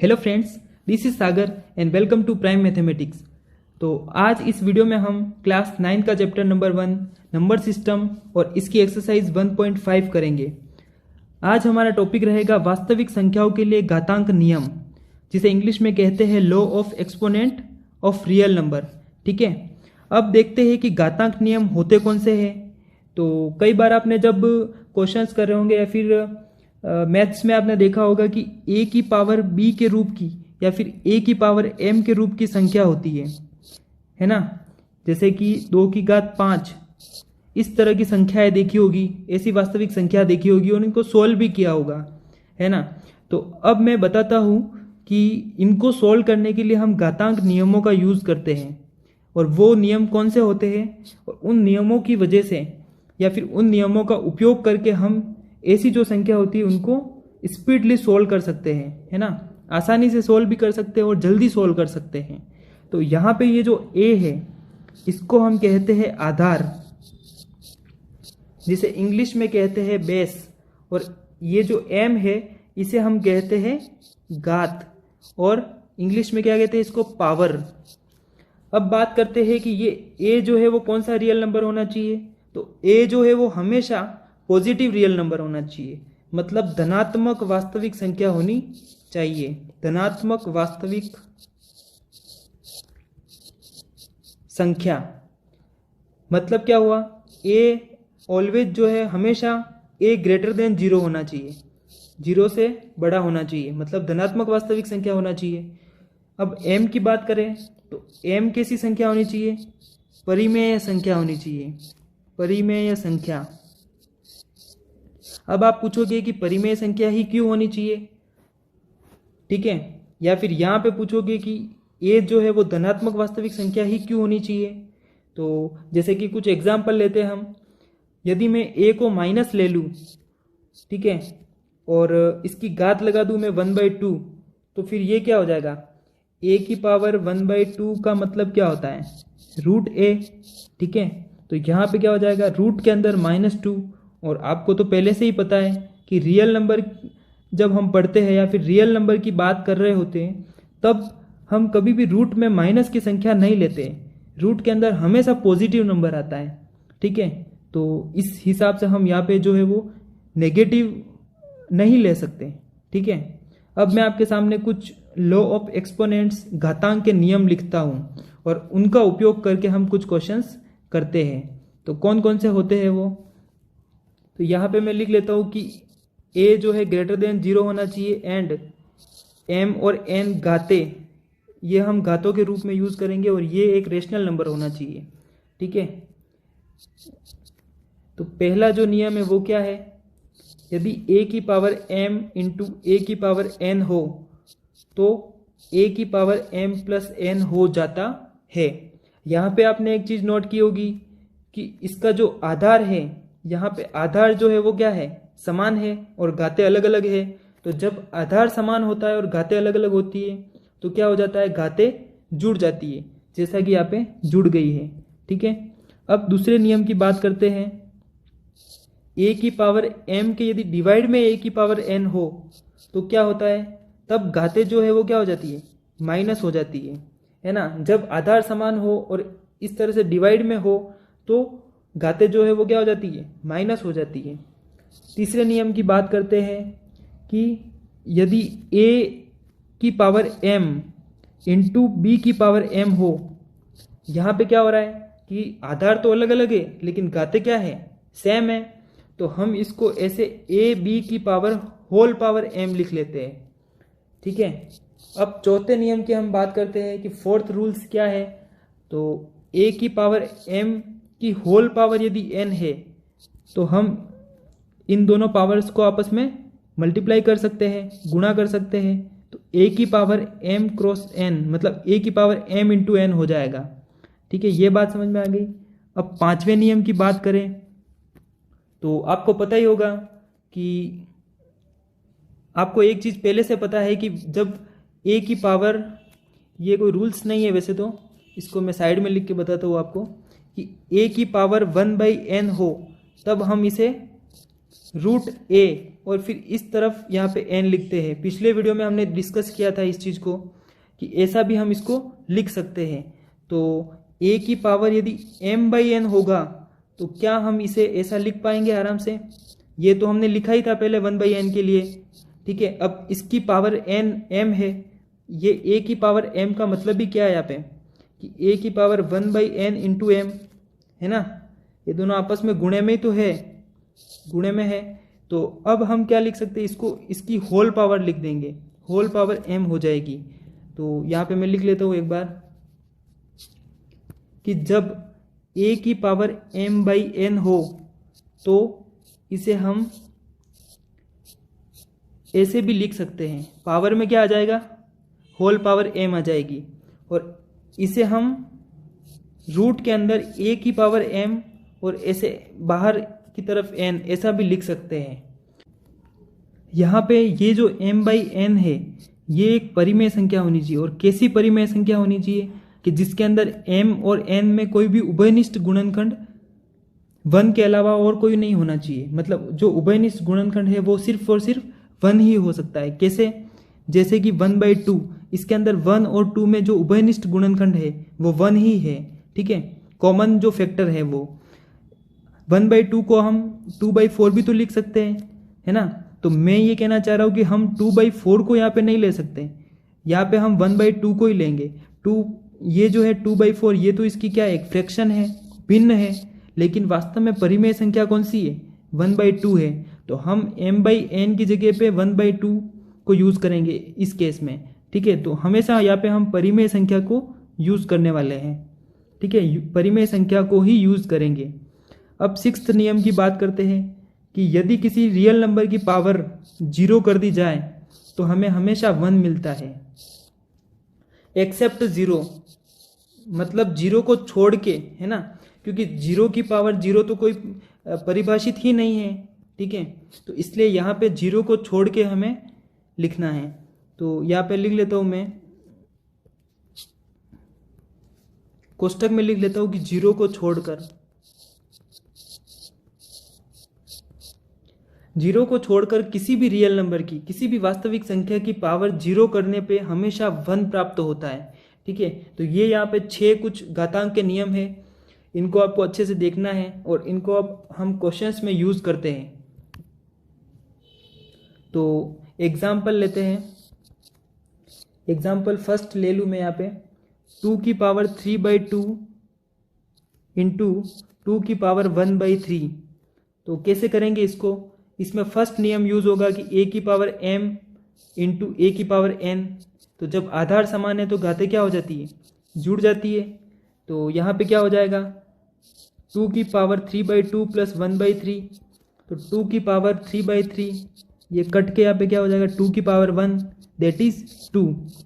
Hello friends, this is Sagar and welcome to prime mathematics. तो आज इस वीडियो में हम क्लास 9 का चैप्टर नंबर 1 नंबर सिस्टम और इसकी एक्सरसाइज 1.5 करेंगे। आज हमारा टॉपिक रहेगा वास्तविक संख्याओं के लिए घातांक नियम, जिसे इंग्लिश में कहते हैं law of exponent of real number. ठीक है, अब देखते हैं कि घातांक नियम होते कौन से हैं। तो कई बार आपने जब क्वेश्चंस कर रहे होंगे या फिर मैथ्स में आपने देखा होगा कि a की पावर b के रूप की या फिर a की पावर m के रूप की संख्या होती है ना। जैसे कि 2 की घात 5 इस तरह की संख्याएं देखी होगी, ऐसी वास्तविक संख्या देखी होगी और इनको सोल्व भी किया होगा, है ना। तो अब मैं बताता हूँ कि इनको सोल्व करने के लिए हम घातांक नियमों का यूज़ करते हैं, और वो नियम कौन से होते हैं, और उन नियमों की वजह से या फिर उन नियमों का उपयोग करके हम ऐसी जो संख्या होती है उनको स्पीडली सोल्व कर सकते हैं, है ना। आसानी से सोल्व भी कर सकते हैं और जल्दी सोल्व कर सकते हैं। तो यहाँ पे ये जो a है इसको हम कहते हैं आधार, जिसे इंग्लिश में कहते हैं बेस, और ये जो m है इसे हम कहते हैं घात, और इंग्लिश में क्या कहते हैं इसको, पावर। अब बात करते हैं कि ये a जो है वो कौन सा रियल नंबर होना चाहिए। तो a जो है वो हमेशा पॉजिटिव रियल नंबर होना चाहिए, मतलब धनात्मक वास्तविक संख्या होनी चाहिए। धनात्मक वास्तविक संख्या मतलब क्या हुआ, a ऑलवेज जो है हमेशा a ग्रेटर देन 0 होना चाहिए, 0 से बड़ा होना चाहिए, मतलब धनात्मक वास्तविक संख्या होना चाहिए। अब m की बात करें तो m कैसी संख्या होनी चाहिए, परिमेय संख्या होनी चाहिए, परिमेय संख्या। अब आप पूछोगे कि परिमेय संख्या ही क्यों होनी चाहिए, ठीक है, या फिर यहाँ पे पूछोगे कि a जो है वो धनात्मक वास्तविक संख्या ही क्यों होनी चाहिए। तो जैसे कि कुछ एग्जाम्पल लेते हैं हम। यदि मैं a को माइनस ले लूँ, ठीक है, और इसकी घात लगा दूँ मैं 1/2, तो फिर ये क्या हो जाएगा, a की पावर 1/2 का मतलब क्या होता है, रूट a। ठीक है, तो यहाँ पे क्या हो जाएगा, रूट के अंदर -2। और आपको तो पहले से ही पता है कि रियल नंबर जब हम पढ़ते हैं या फिर रियल नंबर की बात कर रहे होते हैं, तब हम कभी भी रूट में माइनस की संख्या नहीं लेते। रूट के अंदर हमेशा पॉजिटिव नंबर आता है, ठीक है। तो इस हिसाब से हम यहाँ पे जो है वो नेगेटिव नहीं ले सकते, ठीक है। अब मैं आपके सामने कुछ लॉ ऑफ एक्सपोनेंट्स घातांक के नियम लिखता हूँ, और उनका उपयोग करके हम कुछ क्वेश्चंस करते हैं। तो कौन कौन से होते हैं वो, तो यहाँ पे मैं लिख लेता हूँ कि a जो है ग्रेटर देन 0 होना चाहिए, एंड m और n घाते, ये हम घातों के रूप में यूज़ करेंगे, और ये एक रेशनल नंबर होना चाहिए, ठीक है। तो पहला जो नियम है वो क्या है, यदि a की पावर m इंटू a की पावर n हो तो a की पावर m प्लस n हो जाता है। यहाँ पे आपने एक चीज़ नोट की होगी कि इसका जो आधार है, यहाँ पे आधार जो है वो क्या है, समान है, और घातें अलग अलग है। तो जब आधार समान होता है और घातें अलग अलग होती है तो क्या हो जाता है, घातें जुड़ जाती है, जैसा कि यहाँ पे जुड़ गई है, ठीक है। अब दूसरे नियम की बात करते हैं। a की पावर m के यदि डिवाइड में a की पावर n हो तो क्या होता है, तब घातें जो है वो क्या हो जाती है, माइनस हो जाती है ना। जब आधार समान हो और इस तरह से डिवाइड में हो तो घातें जो है वो क्या हो जाती है, माइनस हो जाती है। तीसरे नियम की बात करते हैं कि यदि a की पावर m इंटू b की पावर m हो, यहाँ पे क्या हो रहा है कि आधार तो अलग अलग है लेकिन घातें क्या है, सेम है। तो हम इसको ऐसे a b की पावर होल पावर m लिख लेते हैं, ठीक है। अब चौथे नियम की हम बात करते हैं कि फोर्थ रूल्स क्या है। तो a की पावर m की होल पावर यदि n है तो हम इन दोनों पावर्स को आपस में मल्टीप्लाई कर सकते हैं, गुणा कर सकते हैं। तो a की पावर m क्रॉस n मतलब a की पावर m इंटू n हो जाएगा, ठीक है। ये बात समझ में आ गई। अब पांचवें नियम की बात करें तो आपको पता ही होगा कि आपको एक चीज़ पहले से पता है कि जब a की पावर, ये कोई रूल्स नहीं है वैसे तो, इसको मैं साइड में लिख के बताता हूँ आपको, कि a की पावर 1/n हो तब हम इसे रूट ए और फिर इस तरफ यहाँ पे n लिखते हैं। पिछले वीडियो में हमने डिस्कस किया था इस चीज़ को कि ऐसा भी हम इसको लिख सकते हैं। तो a की पावर यदि m/n होगा तो क्या हम इसे ऐसा लिख पाएंगे आराम से? ये तो हमने लिखा ही था पहले 1/n के लिए, ठीक है। अब इसकी पावर n m है, ये a की पावर m का मतलब भी क्या है यहाँ पे कि a की पावर 1/n इंटू m है ना, ये दोनों आपस में गुणे में ही तो है, गुणे में है। तो अब हम क्या लिख सकते हैं, इसको इसकी होल पावर लिख देंगे, होल पावर m हो जाएगी। तो यहाँ पे मैं लिख लेता हूँ एक बार कि जब a की पावर m/n हो तो इसे हम ऐसे भी लिख सकते हैं, पावर में क्या आ जाएगा, होल पावर m आ जाएगी, और इसे हम रूट के अंदर a की पावर m और ऐसे बाहर की तरफ n ऐसा भी लिख सकते हैं। यहाँ पे ये जो m/n है ये एक परिमेय संख्या होनी चाहिए, और कैसी परिमेय संख्या होनी चाहिए कि जिसके अंदर m और n में कोई भी उभयनिष्ठ गुणनखंड 1 के अलावा और कोई नहीं होना चाहिए। मतलब जो उभयनिष्ठ गुणनखंड है वो सिर्फ और सिर्फ 1 ही हो सकता है। कैसे? जैसे कि 1/2, इसके अंदर 1 और 2 में जो उभयनिष्ठ गुणनखंड है वो 1 ही है, ठीक है। कॉमन जो फैक्टर है वो 1/2 को हम 2/4 भी तो लिख सकते हैं, है ना। तो मैं ये कहना चाह रहा हूँ कि हम 2/4 को यहाँ पे नहीं ले सकते, यहाँ पे हम 1/2 को ही लेंगे। 2 ये जो है 2/4 ये तो इसकी क्या है, एक फ्रैक्शन है, भिन्न है, लेकिन वास्तव में परिमेय संख्या कौन सी है, 1/2 है। तो हम m/n की जगह पे 1/2 को यूज़ करेंगे इस केस में, ठीक है। तो हमेशा यहाँ पे हम परिमेय संख्या को यूज़ करने वाले हैं, ठीक है, परिमेय संख्या को ही यूज़ करेंगे। अब 6th नियम की बात करते हैं कि यदि किसी रियल नंबर की पावर 0 कर दी जाए तो हमें हमेशा 1 मिलता है, एक्सेप्ट 0, मतलब 0 को छोड़ के, है ना, क्योंकि 0 की पावर 0 तो कोई परिभाषित ही नहीं है, ठीक है। तो इसलिए यहाँ पे 0 को छोड़ के हमें लिखना है। तो यहाँ पे लिख लेता हूँ मैं, कोष्टक में लिख लेता हूँ कि 0 को छोड़कर, 0 को छोड़कर किसी भी रियल नंबर की, किसी भी वास्तविक संख्या की पावर 0 करने पे हमेशा 1 प्राप्त होता है, ठीक है। तो ये यहाँ पे 6 कुछ घातांक के नियम है, इनको आपको अच्छे से देखना है और इनको अब हम क्वेश्चंस में यूज़ करते हैं। तो एग्जाम्पल लेते हैं, एग्जाम्पल फर्स्ट ले लूँ मैं यहाँ पे, 2 की पावर 3/2 इंटू 2 की पावर 1/3। तो कैसे करेंगे इसको? इसमें फर्स्ट नियम यूज होगा कि a की पावर m इंटू a की पावर n। तो जब आधार समान है तो घातें क्या हो जाती है, जुड़ जाती है। तो यहाँ पे क्या हो जाएगा, 2 की पावर 3/2 प्लस 1/3, तो 2 की पावर 3/3 ये कट के यहाँ पे क्या हो जाएगा, 2 की पावर 1 दैट इज 2,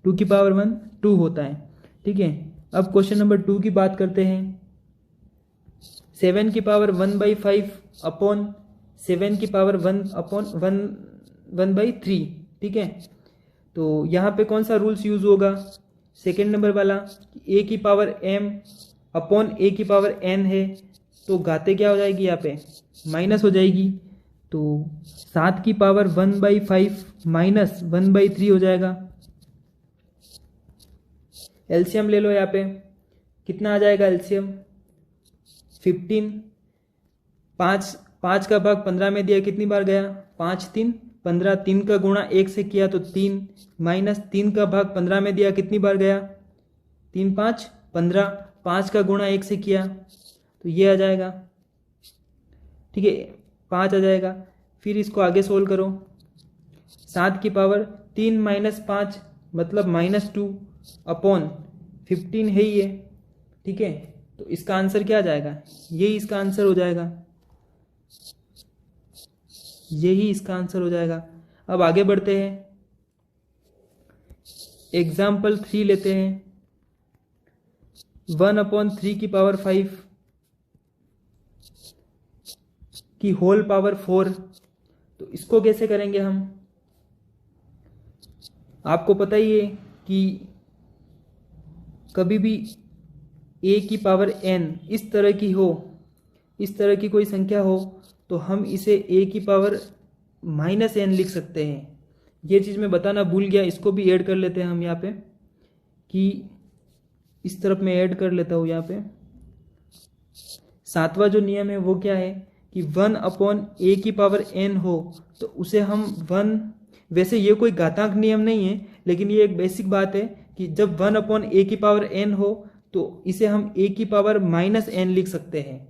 2 की पावर 1 2 होता है, ठीक है। अब क्वेश्चन नंबर 2 की बात करते हैं, 7 की पावर 1/5 अपॉन 7 की पावर 1/3, ठीक है। तो यहाँ पे कौन सा रूल्स यूज होगा, सेकेंड नंबर वाला, a की पावर m अपॉन a की पावर n है, तो घाते क्या हो जाएगी, यहाँ पे माइनस हो जाएगी। तो 7 की पावर 1/5 माइनस 1/3 हो जाएगा। एलसीएम ले लो, यहाँ पे कितना आ जाएगा एलसीएम, 15, 5 का भाग 15 में दिया, कितनी बार गया, 5 3 15, 3 का गुणा 1 से किया तो 3, माइनस 3 का भाग 15 में दिया, कितनी बार गया, 3 5 15, 5 का गुणा 1 से किया तो ये आ जाएगा, ठीक है, 5 आ जाएगा। फिर इसको आगे सोल्व करो, 7 की पावर 3 माइनस 5 मतलब -2 अपॉन 15 है ये, ठीक है। तो इसका आंसर क्या आ जाएगा, यही इसका आंसर हो जाएगा, यही इसका आंसर हो जाएगा। अब आगे बढ़ते हैं, एग्जाम्पल 3 लेते हैं, 1/3 की पावर 5 की होल पावर 4। तो इसको कैसे करेंगे हम, आपको पता ही है कि कभी भी a की पावर n इस तरह की हो, इस तरह की कोई संख्या हो तो हम इसे a की पावर -n लिख सकते हैं। ये चीज़ मैं बताना भूल गया, इसको भी ऐड कर लेते हैं हम यहाँ पे, कि इस तरफ मैं ऐड कर लेता हूँ यहाँ पे। सातवां जो नियम है वो क्या है कि 1/a की पावर n हो तो उसे हम 1, वैसे ये कोई घातांक नियम नहीं है, लेकिन ये एक बेसिक बात है कि जब 1/a की पावर n हो तो इसे हम a की पावर -n लिख सकते हैं।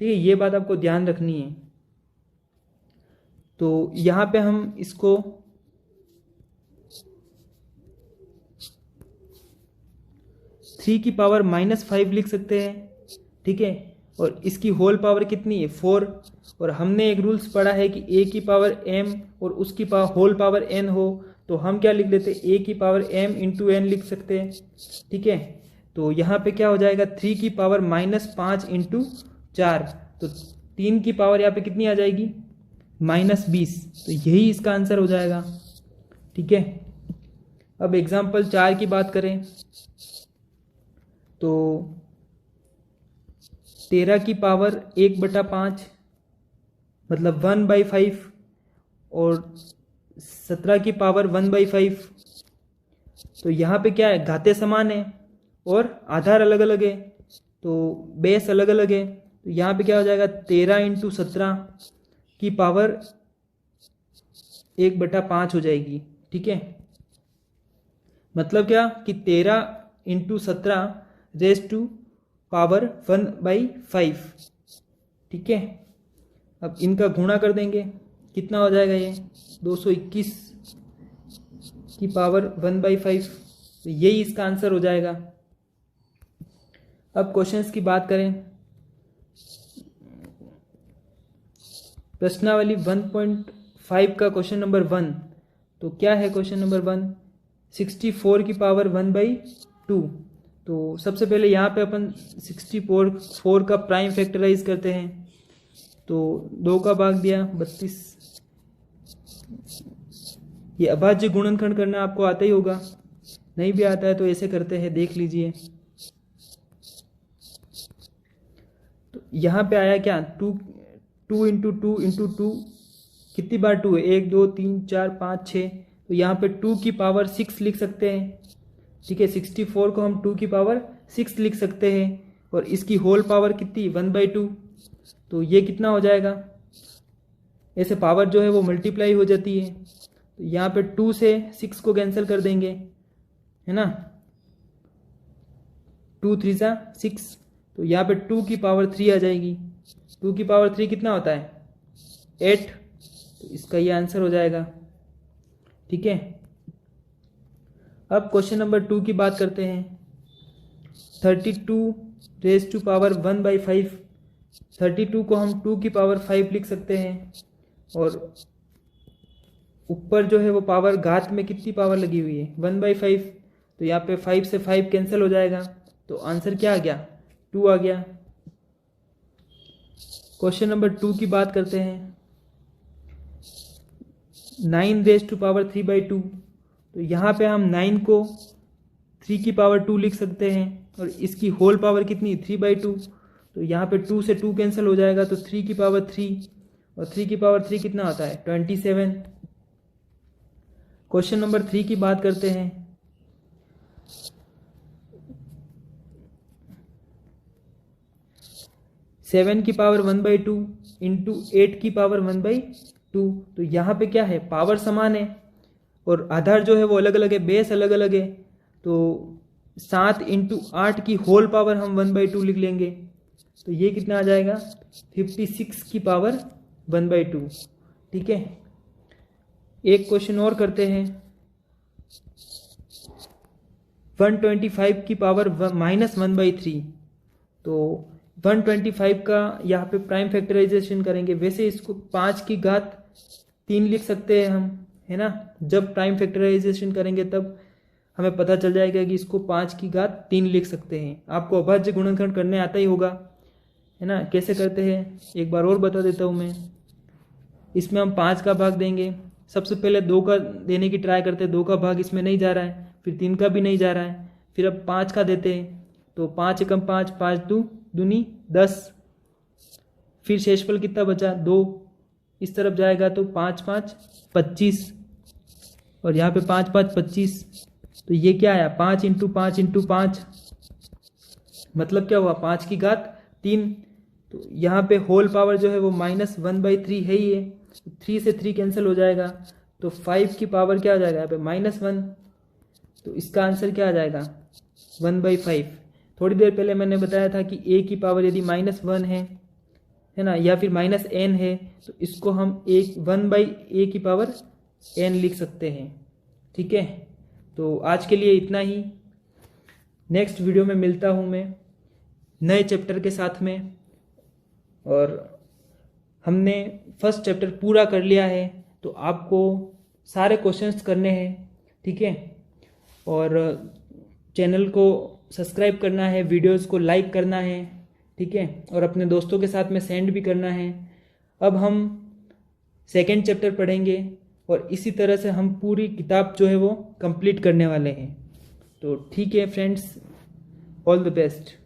ठीक है, ये बात आपको ध्यान रखनी है। तो यहाँ पे हम इसको थ्री की पावर -5 लिख सकते हैं। ठीक है, और इसकी होल पावर कितनी है 4, और हमने एक रूल्स पढ़ा है कि a की पावर m और उसकी होल पावर n हो तो हम क्या लिख लेते हैं, a की पावर m इंटू n लिख सकते हैं। ठीक है, तो यहाँ पे क्या हो जाएगा 3 की पावर -5 इंटू 4, तो 3 की पावर यहाँ पे कितनी आ जाएगी -20, तो यही इसका आंसर हो जाएगा। ठीक है, अब एग्जाम्पल 4 की बात करें तो 13 की पावर 1/5 मतलब 1/5 और 17 की पावर 1/5, तो यहाँ पे क्या है घाते समान है और आधार अलग अलग है, तो बेस अलग अलग है। तो यहाँ पे क्या हो जाएगा 13 इंटू 17 की पावर 1/5 हो जाएगी। ठीक है, मतलब क्या कि 13 इंटू 17 रेज टू पावर 1/5। ठीक है, अब इनका गुणा कर देंगे, कितना हो जाएगा ये 221 की पावर 1/5, तो यही इसका आंसर हो जाएगा। अब क्वेश्चंस की बात करें, प्रश्नावली 1.5 का क्वेश्चन नंबर 1, तो क्या है क्वेश्चन नंबर 1, 64 की पावर 1/2। तो सबसे पहले यहाँ पे अपन 64 का प्राइम फैक्टराइज करते हैं, तो 2 का भाग दिया 32। ये अभाज्य गुणनखंड करना आपको आता ही होगा, नहीं भी आता है तो ऐसे करते हैं, देख लीजिए। तो यहाँ पे आया क्या 2 इंटू 2 इंटू 2, कितनी बार 2 है 1 2 3 4 5 6, तो यहाँ पे 2 की पावर 6 लिख सकते हैं। ठीक है, 64 को हम 2 की पावर 6 लिख सकते हैं, और इसकी होल पावर कितनी 1/2, तो ये कितना हो जाएगा, ऐसे पावर जो है वो मल्टीप्लाई हो जाती है। तो यहाँ पे 2 से 6 को कैंसिल कर देंगे, है ना, 2 3 6, तो यहाँ पे 2 की पावर 3 आ जाएगी। 2 की पावर 3 कितना होता है 8, तो इसका ये आंसर हो जाएगा। ठीक है, अब क्वेश्चन नंबर 2 की बात करते हैं, 32 रेज टू पावर 1/5। 32 को हम 2 की पावर 5 लिख सकते हैं, और ऊपर जो है वो पावर घात में कितनी पावर लगी हुई है 1/5, तो यहाँ पे 5 से 5 कैंसिल हो जाएगा, तो आंसर क्या आ गया 2 आ गया। क्वेश्चन नंबर 2 की बात करते हैं, 9 रेज टू पावर 3/2। तो यहाँ पे हम 9 को 3 की पावर 2 लिख सकते हैं, और इसकी होल पावर कितनी 3/2, तो यहाँ पे 2 से 2 कैंसिल हो जाएगा, तो 3 की पावर 3, और 3 की पावर 3 कितना आता है 27। क्वेश्चन नंबर 3 की बात करते हैं, 7 की पावर 1/2 इंटू 8 की पावर 1/2। तो यहाँ पे क्या है पावर समान है और आधार जो है वो अलग अलग है, बेस अलग अलग है, तो 7 इंटू 8 की होल पावर हम 1/2 लिख लेंगे, तो ये कितना आ जाएगा 56 की पावर 1/2। ठीक है, एक क्वेश्चन और करते हैं, 125 की पावर -1/3। तो 125 का यहाँ पे प्राइम फैक्टराइजेशन करेंगे, वैसे इसको 5 की घात 3 लिख सकते हैं हम, है ना, जब प्राइम फैक्टराइजेशन करेंगे तब हमें पता चल जाएगा कि इसको 5 की घात 3 लिख सकते हैं। आपको अभाज्य गुणनखंड करने आता ही होगा, है ना, कैसे करते हैं एक बार और बता देता हूँ मैं। इसमें हम 5 का भाग देंगे, सबसे पहले 2 का देने की ट्राई करते हैं, 2 का भाग इसमें नहीं जा रहा है, फिर 3 का भी नहीं जा रहा है, फिर अब 5 का देते हैं, तो 5 एकम 5, 5 दूनी 10, फिर शेषफल कितना बचा 2, इस तरफ जाएगा तो 5 5 25 और यहाँ पे 5 5 25, तो ये क्या आया 5 इंटू 5 इंटू 5, मतलब क्या हुआ 5 की घात 3। तो यहाँ पे होल पावर जो है वो -1/3 है ही है, 3 से 3 कैंसिल हो जाएगा, तो 5 की पावर क्या आ जाएगा यहाँ पे -1, तो इसका आंसर क्या आ जाएगा 1/5। थोड़ी देर पहले मैंने बताया था कि a की पावर यदि -1 है ना, या फिर -n है, तो इसको हम 1/a की पावर n लिख सकते हैं। ठीक है, तो आज के लिए इतना ही। नेक्स्ट वीडियो में मिलता हूँ मैं नए चैप्टर के साथ में, और हमने फर्स्ट चैप्टर पूरा कर लिया है, तो आपको सारे क्वेश्चंस करने हैं। ठीक है, और चैनल को सब्सक्राइब करना है, वीडियोस को लाइक करना है। ठीक है, और अपने दोस्तों के साथ में सेंड भी करना है। अब हम सेकंड चैप्टर पढ़ेंगे और इसी तरह से हम पूरी किताब जो है वो कंप्लीट करने वाले हैं। तो ठीक है फ्रेंड्स, ऑल द बेस्ट।